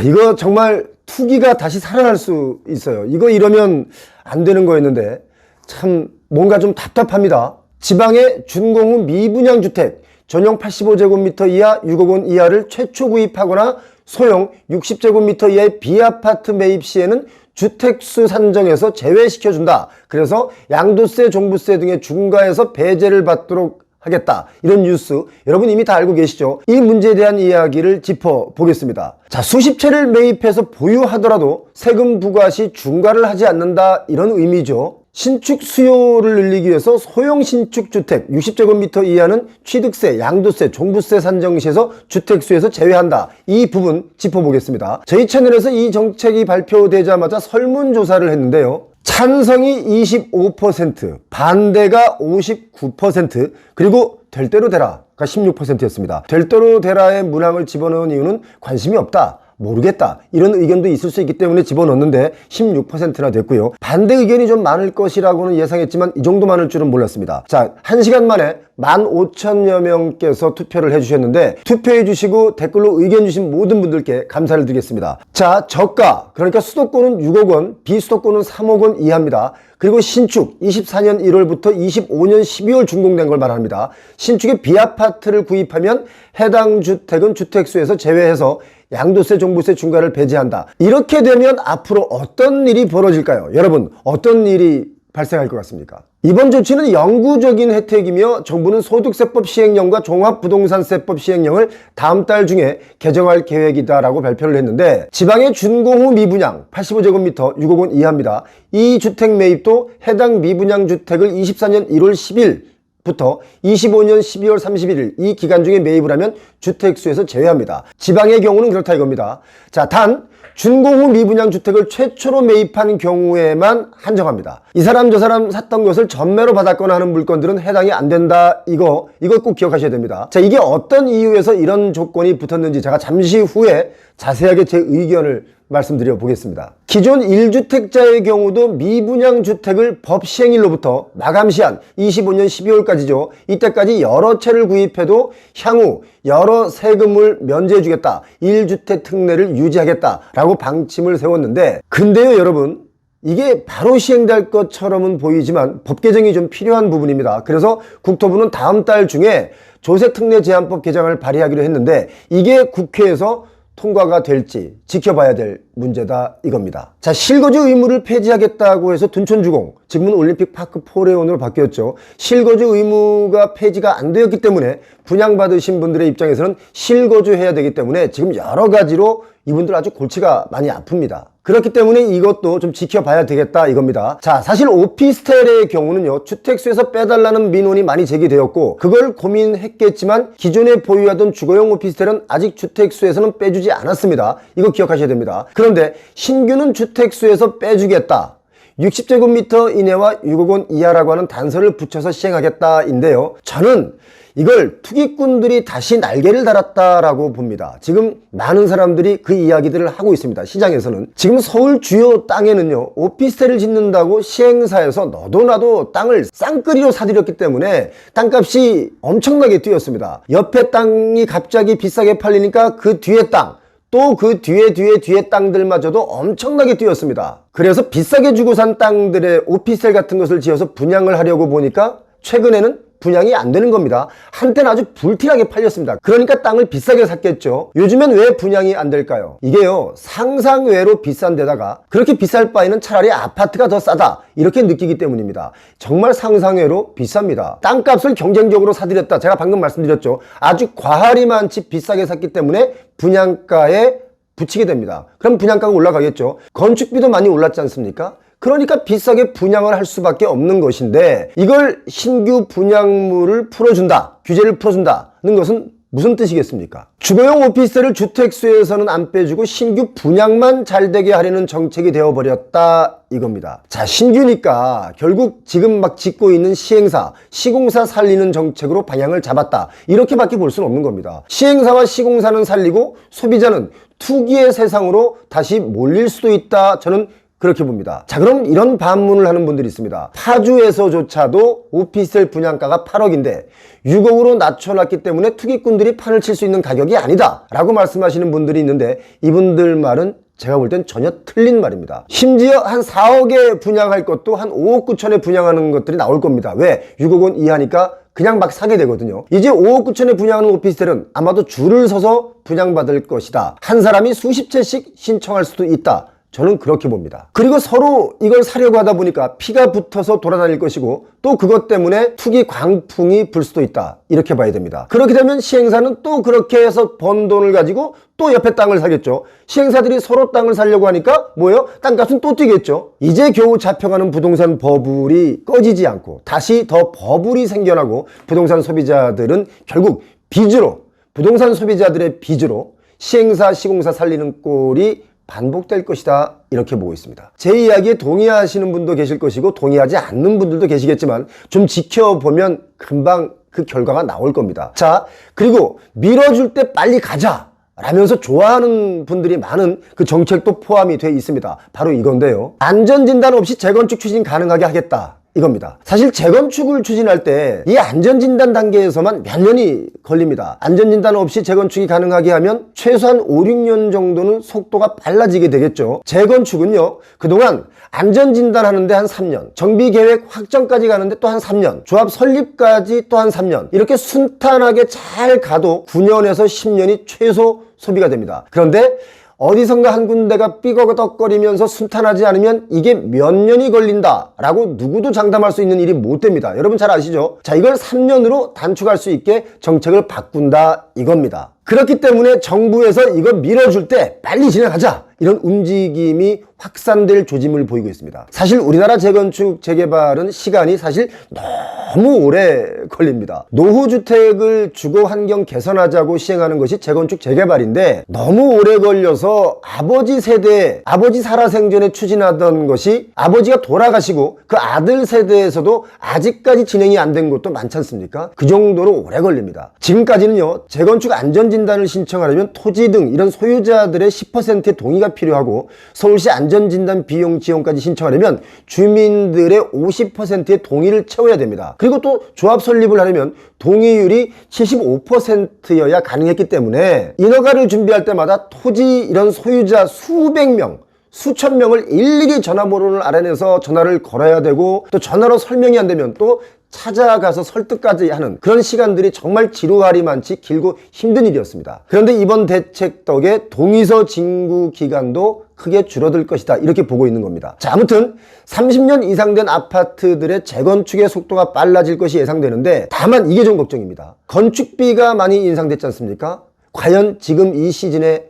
이거 정말 투기가 다시 살아날 수 있어요. 이거 이러면 안 되는 거였는데 참 뭔가 좀 답답합니다. 지방의 준공후 미분양 주택 전용 85제곱미터 이하 6억 원 이하를 최초 구입하거나 소형 60제곱미터 이하의 비아파트 매입 시에는 주택수 산정에서 제외시켜준다. 그래서 양도세, 종부세 등의 중과에서 배제를 받도록 하겠다. 이런 뉴스 여러분 이미 다 알고 계시죠? 이 문제에 대한 이야기를 짚어보겠습니다. 자, 수십 채를 매입해서 보유하더라도 세금 부과 시 중과를 하지 않는다. 이런 의미죠. 신축 수요를 늘리기 위해서 소형 신축 주택 60제곱미터 이하는 취득세, 양도세, 종부세 산정 시에서 주택수에서 제외한다. 이 부분 짚어보겠습니다. 저희 채널에서 이 정책이 발표되자마자 설문조사를 했는데요. 찬성이 25%, 반대가 59%, 그리고 될 대로 되라가 16%였습니다. 될 대로 되라의 문항을 집어넣은 이유는 관심이 없다, 모르겠다, 이런 의견도 있을 수 있기 때문에 집어넣었는데 16%나 됐고요. 반대 의견이 좀 많을 것이라고는 예상했지만 이 정도 많을 줄은 몰랐습니다. 자, 1시간 만에 15,000여 명께서 투표를 해주셨는데 투표해 주시고 댓글로 의견 주신 모든 분들께 감사를 드리겠습니다. 자, 저가, 그러니까 수도권은 6억 원, 비수도권은 3억 원 이하입니다. 그리고 신축 24년 1월부터 25년 12월 준공된 걸 말합니다. 신축의 비아파트를 구입하면 해당 주택은 주택수에서 제외해서 양도세, 종부세, 중과를 배제한다. 이렇게 되면 앞으로 어떤 일이 벌어질까요? 여러분, 어떤 일이 발생할 것 같습니까? 이번 조치는 영구적인 혜택이며 정부는 소득세법 시행령과 종합부동산세법 시행령을 다음 달 중에 개정할 계획이다라고 발표를 했는데 지방의 준공후 미분양 85제곱미터 6억 원 이하입니다. 이 주택 매입도 해당 미분양 주택을 24년 1월 10일 부터 25년 12월 31일 이 기간 중에 매입을 하면 주택수에서 제외합니다. 지방의 경우는 그렇다 이겁니다. 자, 단 준공후 미분양 주택을 최초로 매입한 경우에만 한정합니다. 이 사람 저 사람 샀던 것을 전매로 받았거나 하는 물건들은 해당이 안 된다. 이거 꼭 기억하셔야 됩니다. 자, 이게 어떤 이유에서 이런 조건이 붙었는지 제가 잠시 후에 자세하게 제 의견을 말씀드려 보겠습니다. 기존 1주택자의 경우도 미분양 주택을 법 시행일로부터 마감시한 25년 12월까지죠. 이때까지 여러 채를 구입해도 향후 여러 세금을 면제해 주겠다. 1주택 특례를 유지하겠다라고 방침을 세웠는데 근데요 여러분, 이게 바로 시행될 것처럼은 보이지만 법 개정이 좀 필요한 부분입니다. 그래서 국토부는 다음 달 중에 조세특례 제한법 개정을 발의하기로 했는데 이게 국회에서 통과가 될지 지켜봐야 될 문제다 이겁니다. 자, 실거주 의무를 폐지하겠다고 해서 둔촌주공, 지금은 올림픽파크 포레온으로 바뀌었죠. 실거주 의무가 폐지가 안 되었기 때문에 분양받으신 분들의 입장에서는 실거주해야 되기 때문에 지금 여러 가지로 이분들 아주 골치가 많이 아픕니다. 그렇기 때문에 이것도 좀 지켜봐야 되겠다 이겁니다. 자, 사실 오피스텔의 경우는요 주택수에서 빼달라는 민원이 많이 제기되었고 그걸 고민했겠지만 기존에 보유하던 주거용 오피스텔은 아직 주택수에서는 빼주지 않았습니다. 이거 기억하셔야 됩니다. 그런데 신규는 주택수에서 빼주겠다, 60제곱미터 이내와 6억 원 이하라고 하는 단서를 붙여서 시행하겠다인데요, 저는 이걸 투기꾼들이 다시 날개를 달았다라고 봅니다. 지금 많은 사람들이 그 이야기들을 하고 있습니다. 시장에서는 지금 서울 주요 땅에는요 오피스텔을 짓는다고 시행사에서 너도 나도 땅을 쌍끌이로 사들였기 때문에 땅값이 엄청나게 뛰었습니다. 옆에 땅이 갑자기 비싸게 팔리니까 그 뒤에 땅, 또 그 뒤에 땅들마저도 엄청나게 뛰었습니다. 그래서 비싸게 주고 산 땅들의 오피스텔 같은 것을 지어서 분양을 하려고 보니까 최근에는 분양이 안 되는 겁니다. 한때는 아주 불티나게 팔렸습니다. 그러니까 땅을 비싸게 샀겠죠. 요즘엔 왜 분양이 안 될까요? 이게요 상상외로 비싼 데다가 그렇게 비쌀 바에는 차라리 아파트가 더 싸다 이렇게 느끼기 때문입니다. 정말 상상외로 비쌉니다. 땅값을 경쟁적으로 사들였다, 제가 방금 말씀드렸죠. 아주 과할이 많지 비싸게 샀기 때문에 분양가에 붙이게 됩니다. 그럼 분양가가 올라가겠죠. 건축비도 많이 올랐지 않습니까? 그러니까 비싸게 분양을 할 수밖에 없는 것인데 이걸 신규 분양물을 풀어준다, 규제를 풀어준다는 것은 무슨 뜻이겠습니까? 주거용 오피스텔을 주택수에서는 안 빼주고 신규 분양만 잘 되게 하려는 정책이 되어버렸다 이겁니다. 자, 신규니까 결국 지금 막 짓고 있는 시행사, 시공사 살리는 정책으로 방향을 잡았다 이렇게밖에 볼 수는 없는 겁니다. 시행사와 시공사는 살리고 소비자는 투기의 세상으로 다시 몰릴 수도 있다, 저는 그렇게 봅니다. 자, 그럼 이런 반문을 하는 분들이 있습니다. 파주에서조차도 오피스텔 분양가가 8억인데 6억으로 낮춰놨기 때문에 투기꾼들이 판을 칠 수 있는 가격이 아니다 라고 말씀하시는 분들이 있는데, 이분들 말은 제가 볼 땐 전혀 틀린 말입니다. 심지어 한 4억에 분양할 것도 한 5억 9천에 분양하는 것들이 나올 겁니다. 왜? 6억 원 이하니까 그냥 막 사게 되거든요. 이제 5억 9천에 분양하는 오피스텔은 아마도 줄을 서서 분양받을 것이다. 한 사람이 수십 채씩 신청할 수도 있다. 저는 그렇게 봅니다. 그리고 서로 이걸 사려고 하다 보니까 피가 붙어서 돌아다닐 것이고, 또 그것 때문에 투기 광풍이 불 수도 있다. 이렇게 봐야 됩니다. 그렇게 되면 시행사는 또 그렇게 해서 번 돈을 가지고 또 옆에 땅을 사겠죠. 시행사들이 서로 땅을 사려고 하니까 뭐예요? 땅값은 또 뛰겠죠. 이제 겨우 잡혀가는 부동산 버블이 꺼지지 않고 다시 더 버블이 생겨나고, 부동산 소비자들은 결국 빚으로, 부동산 소비자들의 빚으로 시행사, 시공사 살리는 꼴이 반복될 것이다, 이렇게 보고 있습니다. 제 이야기에 동의하시는 분도 계실 것이고 동의하지 않는 분들도 계시겠지만, 좀 지켜보면 금방 그 결과가 나올 겁니다. 자, 그리고 밀어줄 때 빨리 가자 라면서 좋아하는 분들이 많은 그 정책도 포함이 되어 있습니다. 바로 이건데요, 안전진단 없이 재건축 추진 가능하게 하겠다, 이겁니다. 사실 재건축을 추진할 때 이 안전진단 단계에서만 몇 년이 걸립니다. 안전진단 없이 재건축이 가능하게 하면 최소한 5, 6년 정도는 속도가 빨라지게 되겠죠. 재건축은요, 그동안 안전진단 하는데 한 3년, 정비계획 확정까지 가는데 또 한 3년, 조합 설립까지 또 한 3년, 이렇게 순탄하게 잘 가도 9년에서 10년이 최소 소비가 됩니다. 그런데 어디선가 한 군데가 삐거덕거리면서 순탄하지 않으면 이게 몇 년이 걸린다 라고 누구도 장담할 수 있는 일이 못 됩니다. 여러분 잘 아시죠? 자, 이걸 3년으로 단축할 수 있게 정책을 바꾼다, 이겁니다. 그렇기 때문에 정부에서 이거 밀어줄 때 빨리 진행하자, 이런 움직임이 확산될 조짐을 보이고 있습니다. 사실 우리나라 재건축, 재개발은 시간이 사실 너무 오래 걸립니다. 노후주택을 주거 환경 개선하자고 시행하는 것이 재건축, 재개발인데, 너무 오래 걸려서 아버지 세대, 아버지 살아생전에 추진하던 것이 아버지가 돌아가시고 그 아들 세대에서도 아직까지 진행이 안 된 것도 많지 않습니까? 그 정도로 오래 걸립니다. 지금까지는요, 재건축 안전진단을 신청하려면 토지 등 이런 소유자들의 10%의 동의가 필요하고, 서울시 안전진단 비용 지원까지 신청하려면 주민들의 50%의 동의를 채워야 됩니다. 그리고 또 조합 설립을 하려면 동의율이 75%여야 가능했기 때문에 인허가를 준비할 때마다 토지 이런 소유자 수백 명, 수천 명을 일일이 전화번호를 알아내서 전화를 걸어야 되고, 또 전화로 설명이 안 되면 또 찾아가서 설득까지 하는 그런 시간들이 정말 지루하리 많지 길고 힘든 일이었습니다. 그런데 이번 대책 덕에 동의서 진구 기간도 크게 줄어들 것이다, 이렇게 보고 있는 겁니다. 자, 아무튼 30년 이상 된 아파트들의 재건축의 속도가 빨라질 것이 예상되는데, 다만 이게 좀 걱정입니다. 건축비가 많이 인상됐지 않습니까? 과연 지금 이 시즌에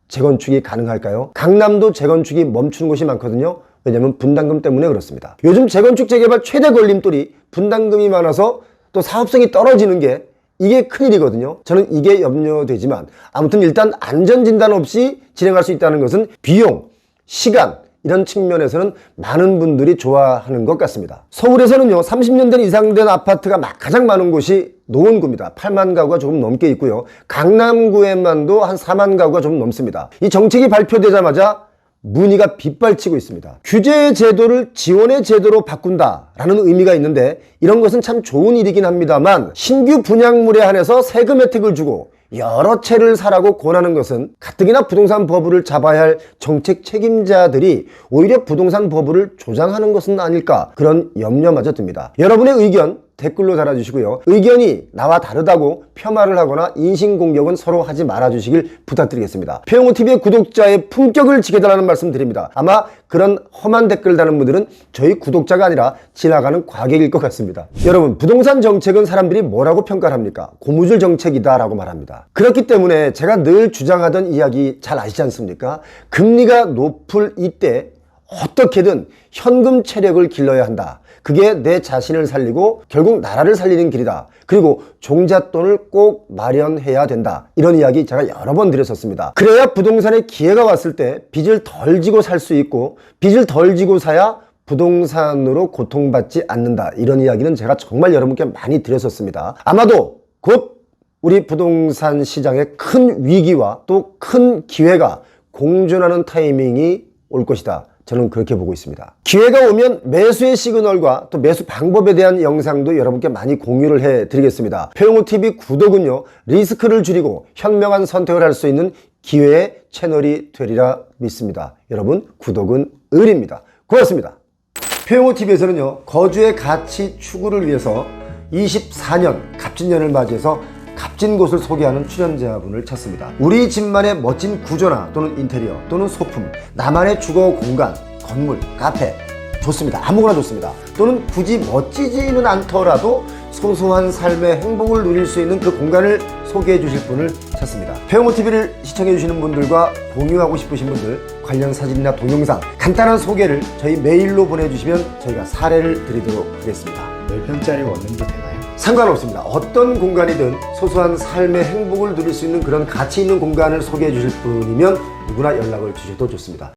재건축이 가능할까요? 강남도 재건축이 멈추는 곳이 많거든요. 왜냐면 분담금 때문에 그렇습니다. 요즘 재건축, 재개발 최대 걸림돌이 분담금이 많아서 또 사업성이 떨어지는 게, 이게 큰일이거든요. 저는 이게 염려되지만, 아무튼 일단 안전진단 없이 진행할 수 있다는 것은 비용, 시간, 이런 측면에서는 많은 분들이 좋아하는 것 같습니다. 서울에서는요, 30년 된 이상 된 아파트가 가장 많은 곳이 노원구입니다. 8만 가구가 조금 넘게 있고요. 강남구에만도 한 4만 가구가 조금 넘습니다. 이 정책이 발표되자마자 문의가 빗발치고 있습니다. 규제 제도를 지원의 제도로 바꾼다라는 의미가 있는데, 이런 것은 참 좋은 일이긴 합니다만, 신규 분양물에 한해서 세금 혜택을 주고 여러 채를 사라고 권하는 것은 가뜩이나 부동산 버블을 잡아야 할 정책 책임자들이 오히려 부동산 버블을 조장하는 것은 아닐까, 그런 염려마저 듭니다. 여러분의 의견 댓글로 달아주시고요. 의견이 나와 다르다고 폄하를 하거나 인신공격은 서로 하지 말아주시길 부탁드리겠습니다. 표영호TV의 구독자의 품격을 지켜달라는 말씀 드립니다. 아마 그런 험한 댓글 다는 분들은 저희 구독자가 아니라 지나가는 과객일 것 같습니다. 여러분, 부동산 정책은 사람들이 뭐라고 평가를 합니까? 고무줄 정책이다 라고 말합니다. 그렇기 때문에 제가 늘 주장하던 이야기 잘 아시지 않습니까? 금리가 높을 이때 어떻게든 현금 체력을 길러야 한다. 그게 내 자신을 살리고 결국 나라를 살리는 길이다. 그리고 종잣돈을 꼭 마련해야 된다. 이런 이야기 제가 여러 번 드렸었습니다. 그래야 부동산에 기회가 왔을 때 빚을 덜 지고 살 수 있고, 빚을 덜 지고 사야 부동산으로 고통받지 않는다. 이런 이야기는 제가 정말 여러분께 많이 드렸었습니다. 아마도 곧 우리 부동산 시장의 큰 위기와 또 큰 기회가 공존하는 타이밍이 올 것이다. 저는 그렇게 보고 있습니다. 기회가 오면 매수의 시그널과 또 매수 방법에 대한 영상도 여러분께 많이 공유를 해드리겠습니다. 표용호TV 구독은요, 리스크를 줄이고 현명한 선택을 할 수 있는 기회의 채널이 되리라 믿습니다. 여러분, 구독은 을입니다. 고맙습니다. 표용호TV에서는요, 거주의 가치 추구를 위해서 24년 갑진년을 맞이해서 값진 곳을 소개하는 출연자분을 찾습니다. 우리 집만의 멋진 구조나 또는 인테리어 또는 소품, 나만의 주거 공간, 건물, 카페 좋습니다. 아무거나 좋습니다. 또는 굳이 멋지지는 않더라도 소소한 삶의 행복을 누릴 수 있는 그 공간을 소개해 주실 분을 찾습니다. 표용호TV를 시청해 주시는 분들과 공유하고 싶으신 분들 관련 사진이나 동영상 간단한 소개를 저희 메일로 보내주시면 저희가 사례를 드리도록 하겠습니다. 몇 평짜리 원룸도 되나요? 상관없습니다. 어떤 공간이든 소소한 삶의 행복을 누릴 수 있는 그런 가치 있는 공간을 소개해 주실 분이면 누구나 연락을 주셔도 좋습니다.